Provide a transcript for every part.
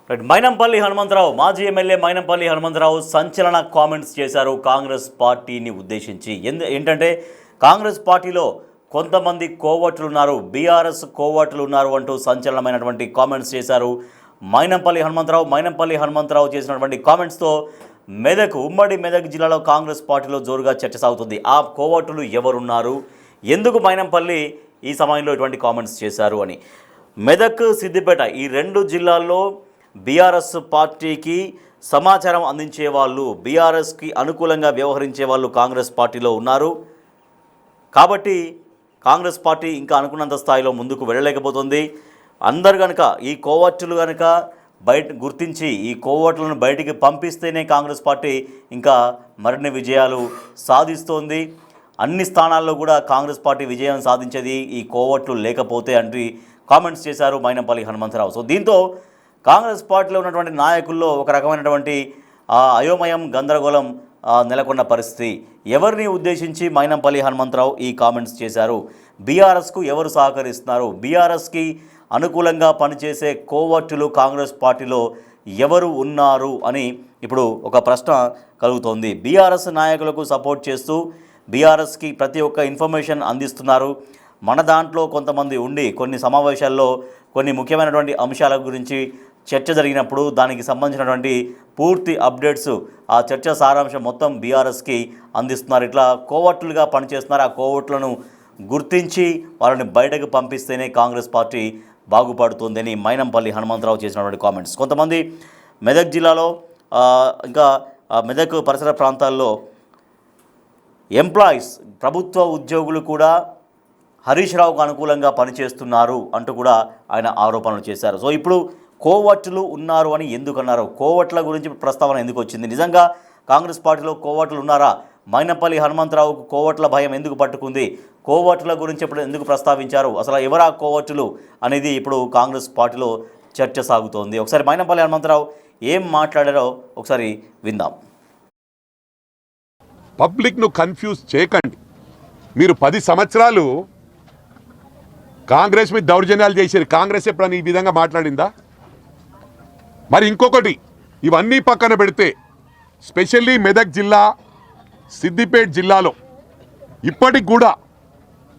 మైనంపల్లి హనుమంతరావు మాజీ ఎమ్మెల్యే మైనంపల్లి హనుమంతరావు సంచలన కామెంట్స్ చేశారు కాంగ్రెస్ పార్టీని ఉద్దేశించి. ఏంటంటే కాంగ్రెస్ పార్టీలో కొంతమంది కోవట్లు ఉన్నారు, బీఆర్ఎస్ కోవట్లు ఉన్నారు అంటూ సంచలనమైనటువంటి కామెంట్స్ చేశారు మైనంపల్లి హనుమంతరావు చేసినటువంటి కామెంట్స్తో ఉమ్మడి మెదక్ జిల్లాలో కాంగ్రెస్ పార్టీలో జోరుగా చర్చ సాగుతుంది. ఆ కోవట్లు ఎవరున్నారు, ఎందుకు మైనంపల్లి ఈ సమయంలో ఇటువంటి కామెంట్స్ చేశారు అని. మెదక్, సిద్దిపేట ఈ రెండు జిల్లాల్లో బీఆర్ఎస్ పార్టీకి సమాచారం అందించే వాళ్ళు, బీఆర్ఎస్కి అనుకూలంగా వ్యవహరించే వాళ్ళు కాంగ్రెస్ పార్టీలో ఉన్నారు. కాబట్టి కాంగ్రెస్ పార్టీ ఇంకా అనుకున్నంత స్థాయిలో ముందుకు వెళ్ళలేకపోతుంది. అందరు కనుక ఈ కోవట్లు కనుక గుర్తించి ఈ కోవట్లను బయటికి పంపిస్తేనే కాంగ్రెస్ పార్టీ ఇంకా మరిన్ని విజయాలు సాధిస్తోంది. అన్ని స్థానాల్లో కూడా కాంగ్రెస్ పార్టీ విజయం సాధించేది ఈ కోవట్లు లేకపోతే అంటే కామెంట్స్ చేశారు మైనంపల్లి హనుమంతరావు. సో దీంతో కాంగ్రెస్ పార్టీలో ఉన్నటువంటి నాయకుల్లో ఒక రకమైనటువంటి అయోమయం, గందరగోళం నెలకొన్న పరిస్థితి. ఎవరిని ఉద్దేశించి మైనంపల్లి హనుమంతరావు ఈ కామెంట్స్ చేశారు, బీఆర్ఎస్కు ఎవరు సహకరిస్తున్నారు, బీఆర్ఎస్కి అనుకూలంగా పనిచేసే కోవట్లు కాంగ్రెస్ పార్టీలో ఎవరు ఉన్నారు అని ఇప్పుడు ఒక ప్రశ్న కలుగుతోంది. బీఆర్ఎస్ నాయకులకు సపోర్ట్ చేస్తూ బీఆర్ఎస్కి ప్రతి ఒక్క ఇన్ఫర్మేషన్ అందిస్తున్నారు. మన దాంట్లో కొంతమంది ఉండి కొన్ని సమావేశాల్లో కొన్ని ముఖ్యమైనటువంటి అంశాల గురించి చర్చ జరిగినప్పుడు దానికి సంబంధించినటువంటి పూర్తి అప్డేట్స్, ఆ చర్చ సారాంశం మొత్తం బీఆర్ఎస్కి అందిస్తున్నారు. ఇట్లా కోవట్లుగా పనిచేస్తున్నారు. ఆ కోవట్లను గుర్తించి వాళ్ళని బయటకు పంపిస్తేనే కాంగ్రెస్ పార్టీ బాగుపడుతుందని మైనంపల్లి హనుమంతరావు చేసినటువంటి కామెంట్స్. కొంతమంది మెదక్ జిల్లాలో ఇంకా మెదక్ పరిసర ప్రాంతాల్లో ఎంప్లాయీస్, ప్రభుత్వ ఉద్యోగులు కూడా హరీష్ రావుకు అనుకూలంగా పనిచేస్తున్నారు అంటూ కూడా ఆయన ఆరోపణలు చేశారు. సో ఇప్పుడు కోవట్లు ఉన్నారు అని ఎందుకన్నారు, కోవట్ల గురించి ప్రస్తావన ఎందుకు వచ్చింది, నిజంగా కాంగ్రెస్ పార్టీలో కోవట్లు ఉన్నారా, మైనంపల్లి హనుమంతరావుకు కోవట్ల భయం ఎందుకు పట్టుకుంది, కోవట్ల గురించి ఇప్పుడు ఎందుకు ప్రస్తావించారు, అసలు ఎవరా కోవట్లు అనేది ఇప్పుడు కాంగ్రెస్ పార్టీలో చర్చ సాగుతోంది. ఒకసారి మైనంపల్లి హనుమంతరావు ఏం మాట్లాడారో ఒకసారి విందాం. పబ్లిక్ను కన్ఫ్యూజ్ చేయకండి. మీరు 10 సంవత్సరాలు కాంగ్రెస్ మీద దౌర్జన్యాలు చేశారు. కాంగ్రెస్ ఎప్పుడని ఈ విధంగా మాట్లాడిందా? మరి ఇంకొకటి, ఇవన్నీ పక్కన పెడితే స్పెషల్లీ మెదక్ జిల్లా, సిద్దిపేట జిల్లాలో ఇప్పటికి కూడా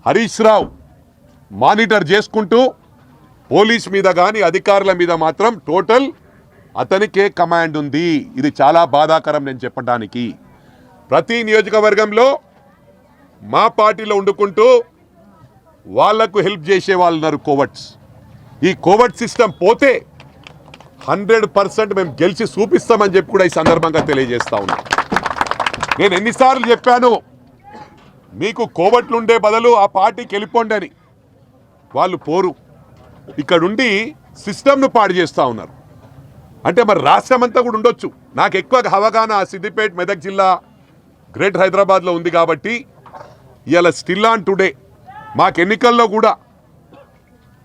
హరీష్ రావు మానిటర్ చేసుకుంటూ పోలీస్ మీద కానీ అధికారుల మీద మాత్రం టోటల్ అతనికే కమాండ్ ఉంది. ఇది చాలా బాధాకరం నేను చెప్పడానికి. ప్రతి నియోజకవర్గంలో మా పార్టీలో వండుకుంటూ వాళ్లకు హెల్ప్ చేసే వాళ్ళు ఉన్నారు కోవట్స్. ఈ కోవట్ సిస్టమ్ పోతే 100% మేము గెలిచి చూపిస్తామని చెప్పి కూడా ఈ సందర్భంగా తెలియజేస్తా ఉన్నా. నేను ఎన్నిసార్లు చెప్పాను, మీకు కోవట్లు ఉండే బదులు ఆ పార్టీకి వెళ్ళిపోండి అని. వాళ్ళు పోరు, ఇక్కడుండి సిస్టమ్ను పాడు చేస్తూ ఉన్నారు. అంటే మరి రాష్ట్రం అంతా కూడా ఉండొచ్చు. నాకు ఎక్కువ అవగాహన సిద్దిపేట, మెదక్ జిల్లా, గ్రేటర్ హైదరాబాద్లో ఉంది కాబట్టి ఇవాళ స్టిల్ ఆన్ టుడే మాకు ఎన్నికల్లో కూడా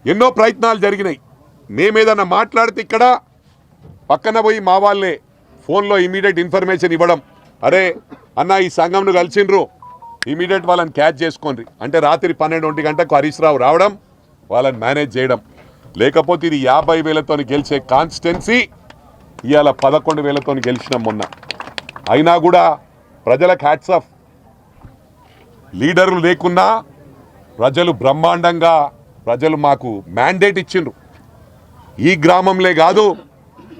ఎన్నో ప్రయత్నాలు జరిగినాయి. మేమేదన్నా మాట్లాడితే ఇక్కడ పక్కన పోయి మా వాళ్ళే ఫోన్లో ఇమీడియట్ ఇన్ఫర్మేషన్ ఇవ్వడం, అరే అన్న ఈ సంఘంను కలిసిండ్రు, ఇమీడియట్ వాళ్ళని క్యాచ్ చేసుకోండి అంటే రాత్రి 12 గంటలకు హరీష్ రావు రావడం, వాళ్ళని మేనేజ్ చేయడం. లేకపోతే ఇది 50,000తో గెలిచే కాన్స్టిట్యున్సీ ఇవాళ 11,000తో గెలిచినాం మొన్న. అయినా కూడా ప్రజలకు హ్యాట్స్ ఆఫ్. లీడర్లు లేకున్నా ప్రజలు బ్రహ్మాండంగా ప్రజలు మాకు మ్యాండేట్ ఇచ్చిండ్రు. ఈ గ్రామంలో కాదు,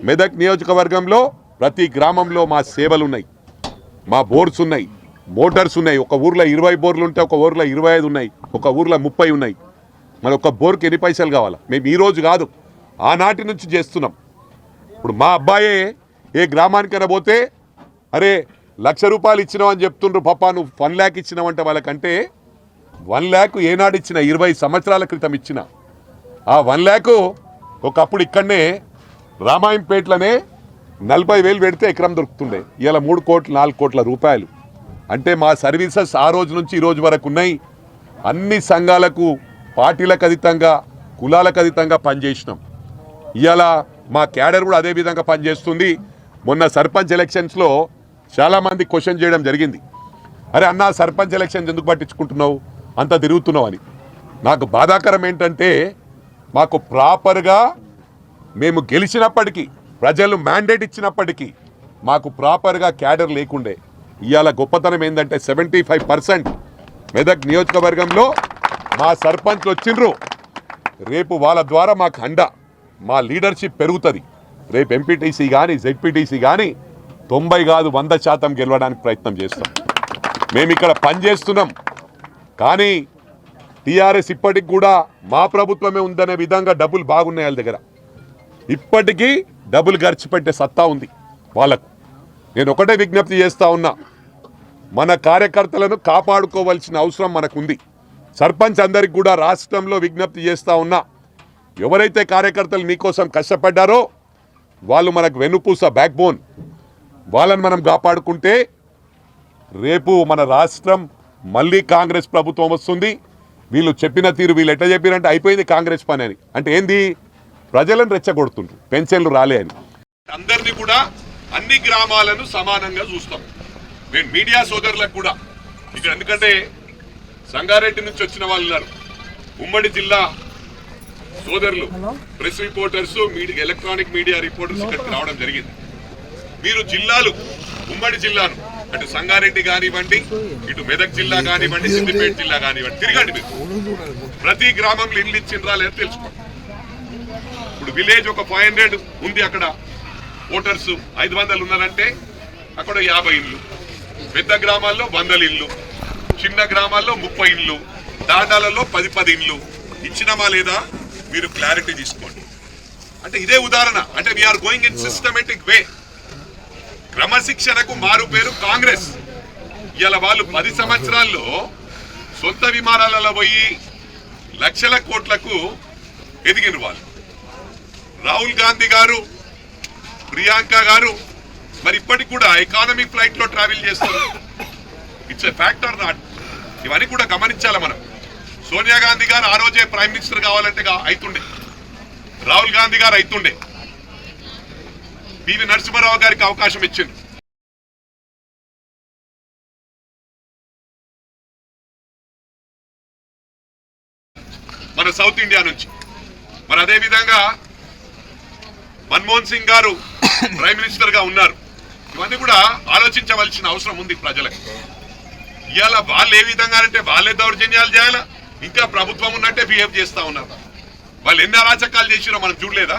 మెదక్ నియోజకవర్గంలో ప్రతి గ్రామంలో మా సేవలు ఉన్నాయి, మా బోర్స్ ఉన్నాయి, మోటార్స్ ఉన్నాయి. ఒక ఊర్లో 20 బోర్లు ఉంటే ఒక ఊర్లో 25 ఉన్నాయి, ఒక ఊర్లో 30 ఉన్నాయి. మరి ఒక బోర్కి ఎన్ని పైసలు కావాలా? మేము ఈరోజు కాదు, ఆనాటి నుంచి చేస్తున్నాం. ఇప్పుడు మా అబ్బాయే ఏ గ్రామానికైనా పోతే అరే 1,00,000 రూపాయలు ఇచ్చినావు అని చెప్తుండ్రు, పాపా నువ్వు 1 lakh ఇచ్చినావంటే వాళ్ళకంటే 1 lakh ఏనాడు ఇచ్చిన, 20 సంవత్సరాల క్రితం ఇచ్చిన. ఆ 1 lakh ఒకప్పుడు ఇక్కడనే రామాయంపేటలోనే 40,000 పెడితే ఎకరం దొరుకుతుండే. ఇలా 3 కోట్లు 4 కోట్ల రూపాయలు. అంటే మా సర్వీసెస్ ఆ రోజు నుంచి ఈ రోజు వరకు ఉన్నాయి. అన్ని సంఘాలకు, పార్టీలకు అతీతంగా, కులాలకు అతీతంగా పనిచేసినాం. ఇవాళ మా క్యాడర్ కూడా అదే విధంగా పనిచేస్తుంది. మొన్న సర్పంచ్ ఎలక్షన్స్లో చాలామంది క్వశ్చన్ చేయడం జరిగింది, అరే అన్న సర్పంచ్ ఎలక్షన్స్ ఎందుకు పట్టించుకుంటున్నావు, అంత తిరుగుతున్నావు అని. నాకు బాధాకరం ఏంటంటే మాకు ప్రాపర్గా మేము గెలిచినప్పటికీ ప్రజలు మ్యాండేట్ ఇచ్చినప్పటికీ మాకు ప్రాపర్గా క్యాడర్ లేకుండే. ఇవాళ గొప్పతనం ఏంటంటే 75% మెదక్ నియోజకవర్గంలో మా సర్పంచ్లు వచ్చిండ్రు. రేపు వాళ్ళ ద్వారా మాకు అండ, మా లీడర్షిప్ పెరుగుతుంది. రేపు ఎంపీటీసీ కానీ జెడ్పీటీసీ కానీ 90 కాదు 100% గెలవడానికి ప్రయత్నం చేస్తాం. మేము ఇక్కడ పనిచేస్తున్నాం, కానీ టీఆర్ఎస్ ఇప్పటికి కూడా మా ప్రభుత్వమే ఉందనే విధంగా డబ్బులు బాగున్నాయి వాళ్ళ దగ్గర. ఇప్పటికీ డబ్బులు ఖర్చు పెట్టే సత్తా ఉంది వాళ్ళకు. నేను ఒకటే విజ్ఞప్తి చేస్తూ ఉన్నా, మన కార్యకర్తలను కాపాడుకోవాల్సిన అవసరం మనకుంది. సర్పంచ్ అందరికి కూడా రాష్ట్రంలో విజ్ఞప్తి చేస్తూ ఉన్నా, ఎవరైతే కార్యకర్తలు మీకోసం కష్టపడ్డారో వాళ్ళు మనకు వెన్నుపూస, బ్యాక్ బోన్. వాళ్ళని మనం కాపాడుకుంటే రేపు మన రాష్ట్రం మళ్ళీ కాంగ్రెస్ ప్రభుత్వం వస్తుంది. వీళ్ళు చెప్పిన తీరు, వీళ్ళు ఎట్లా చెప్పారంటే అయిపోయింది కాంగ్రెస్ పని అని. అంటే ఏంది? ప్రజలను రెచ్చగొడుతుండ్రు, పెన్షన్లు రాలే అని. అందరినీ కూడా అన్ని గ్రామాలను సమానంగా చూస్తాం. నేను మీడియా సోదరులకు కూడా ఇక్కడ, ఎందుకంటే సంగారెడ్డి నుంచి వచ్చిన వాళ్ళు ఉన్నారు, ఉమ్మడి జిల్లా సోదరులు, press reporters, media, electronic media reporters ఇక్కడికి రావడం జరిగింది. మీరు జిల్లాలు, ఉమ్మడి జిల్లాను అటు సంగారెడ్డి కానివ్వండి, ఇటు మెదక్ జిల్లా కానివ్వండి, సిద్దిపేట జిల్లా కానివ్వండి, తిరగండి. మీరు ప్రతి గ్రామంలో ఇల్లు ఇచ్చిండ్రా లేదా తెలుసుకోండి. ఇప్పుడు విలేజ్ ఒక 500 ఉంది, అక్కడ ఓటర్స్ 500 ఉన్నారంటే అక్కడ 50 ఇళ్ళు, పెద్ద గ్రామాల్లో 100 ఇళ్ళు, చిన్న గ్రామాల్లో 30 ఇళ్ళు, తాండాలలో 10 ఇళ్ళు ఇచ్చినామా లేదా మీరు క్లారిటీ తీసుకోండి. అంటే ఇదే ఉదాహరణ. అంటే we are going in systematic way. క్రమశిక్షణకు మారు పేరు కాంగ్రెస్. ఇలా వాళ్ళు 10 సంవత్సరాల్లో సొంత విమానాలలో పోయి లక్షల కోట్లకు ఎదిగిన వాళ్ళు. రాహుల్ గాంధీ గారు, ప్రియాంక గారు మరి ఇప్పటికి కూడా ఎకానమీ ఫ్లైట్ లో ట్రావెల్ చేస్తారు. It's a fact are not? ఇవన్నీ కూడా గమనించాలి మనం. సోనియా గాంధీ గారు ఆ రోజే ప్రైమ్ మినిస్టర్ కావాలంటే అవుతుండే, రాహుల్ గాంధీ గారు అవుతుండే, పివి నరసింహారావు గారికి అవకాశం ఇచ్చింది. మన సౌత్ ఇండియా నుంచి. మరి అదే విధంగా మన్మోహన్ సింగ్ గారు ప్రైమ్ మినిస్టర్ గా ఉన్నారు. ఇవన్నీ కూడా ఆలోచించవలసిన అవసరం ఉంది ప్రజలకు. ఇవాళ వాళ్ళు ఏ విధంగా అంటే వాళ్ళే దౌర్జన్యాలు చేయాలా, ఇంకా ప్రభుత్వం ఉన్నట్టే బిహేవ్ చేస్తా ఉన్నారు. వాళ్ళు ఎన్ని అరాచకాలు చేసిరో మనం చూడలేదా?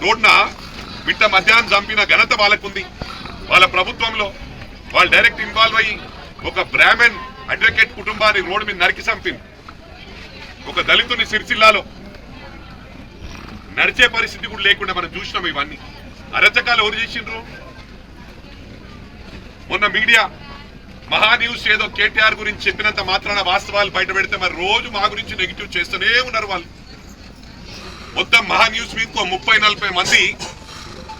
రోడ్న మిట్ట మధ్యాహ్నం చంపిన ఘనత వాళ్ళకుంది. వాళ్ళ ప్రభుత్వంలో వాళ్ళు డైరెక్ట్ ఇన్వాల్వ్ అయ్యి ఒక బ్రాహ్మణ్ అడ్వకేట్ కుటుంబాన్ని రోడ్డు మీద నరికి చంపింది. ఒక దళితుని సిరిసిల్లాలో నడిచే పరిస్థితి కూడా లేకుండా మనం చూసినాం. ఇవన్నీ అరచకాలు ఎవరు చేసిండ్రు? మొన్న మీడియా మహా న్యూస్ ఏదో కేటీఆర్ గురించి చెప్పినంత మాత్రాన వాస్తవాలు బయట పెడితే మరి రోజు మా గురించి నెగిటివ్ చేస్తూనే ఉన్నారు వాళ్ళు. మొత్తం మహా న్యూస్ మీకు 30-40 మంది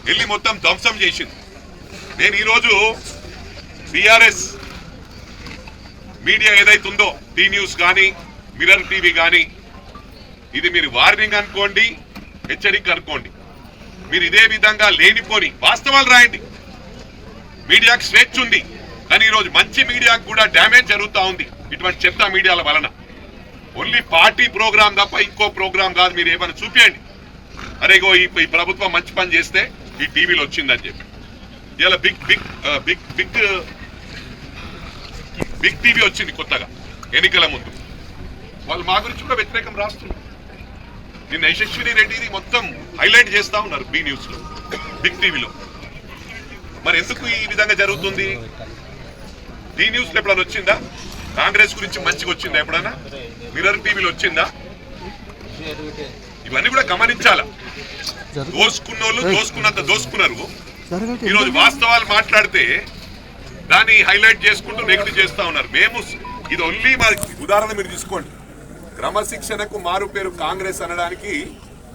వెళ్ళి మొత్తం ధ్వంసం చేసింది. నేను ఈరోజు బీఆర్ఎస్ మీడియా ఏదైతుందో, టీ న్యూస్ కానీ మిర్రర్ టీవీ కానీ, ఇది మీరు వార్నింగ్ అనుకోండి, హెచ్చరిక అనుకోండి. మీరు ఇదే విధంగా లేనిపోని వాస్తవాలు రాయండి. మీడియాకు స్వేచ్ఛ ఉంది, కానీ ఈరోజు మంచి మీడియాకు కూడా డ్యామేజ్ జరుగుతూ ఉంది ఇటువంటి చెత్త మీడియాల వలన. ఓన్లీ పార్టీ ప్రోగ్రామ్ తప్ప ఇంకో ప్రోగ్రామ్ కాదు. మీరు ఏమైనా చూపించండి, అరేగో ఈ ప్రభుత్వం మంచి పని చేస్తే ఈ టీవీలో వచ్చిందని చెప్పి. ఇలా బిగ్ టీవీ వచ్చింది కొత్తగా ఎన్నికల ముందు. వాళ్ళు మా గురించి కూడా వ్యతిరేకం రాస్తున్నారు. నిన్న యశస్విని రెడ్డిని మొత్తం హైలైట్ చేస్తా ఉన్నారు బి న్యూస్ లో, బిగ్ టీవీలో. మరి ఎందుకు ఈ విధంగా జరుగుతుంది? టీ న్యూస్ లో ఎప్పుడైనా వచ్చిందా? కాంగ్రెస్ గురించి మంచిగా వచ్చిందా ఎప్పుడైనా? మిర్రర్ టీవీలో వచ్చిందా? ఇవన్నీ కూడా గమనించాలా. దోసుకున్నోళ్ళు దోసుకున్నంత దోసుకున్నారు. ఈరోజు వాస్తవాలు మాట్లాడితే దాన్ని హైలైట్ చేసుకుంటూ నెగిటివ్ చేస్తా ఉన్నారు. మేము ఇది ఓన్లీ మా ఉదాహరణ మీరు తీసుకోండి. క్రమశిక్షణకు మారు పేరు కాంగ్రెస్ అనడానికి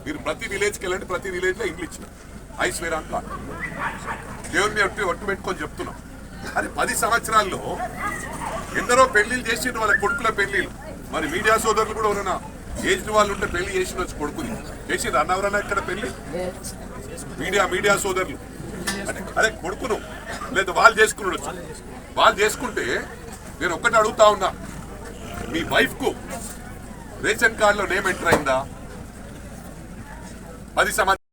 మీరు ప్రతి విలేజ్కి వెళ్ళండి, ప్రతి విలేజ్ లో ఇంగ్లీష్ ఐశ్వర్యాన్ కాదు, దేవుని ఒట్టు పెట్టుకొని చెప్తున్నాం. అది 10 సంవత్సరాల్లో ఎందరో పెళ్లిళ్ళు చేసిండ్రు, వాళ్ళ కొడుకుల పెళ్లిళ్ళు. మరి మీడియా సోదరులు కూడా ఎవరైనా ఏజ్డ్ వాళ్ళు ఉంటే పెళ్లి చేసిన వచ్చి కొడుకుని చేసిండ్రు అన్నవరన్నా ఇక్కడ పెళ్లి? మీడియా సోదరులు అదే కొడుకును లేదా వాళ్ళు చేసుకున్నాడు వచ్చి. వాళ్ళు చేసుకుంటే నేను ఒక్కటి అడుగుతా ఉన్నా, మీ వైఫ్ కు రేషన్ కార్డులో నేమ్ ఎంటర్ అయిందా? 10 సంవత్సరాలు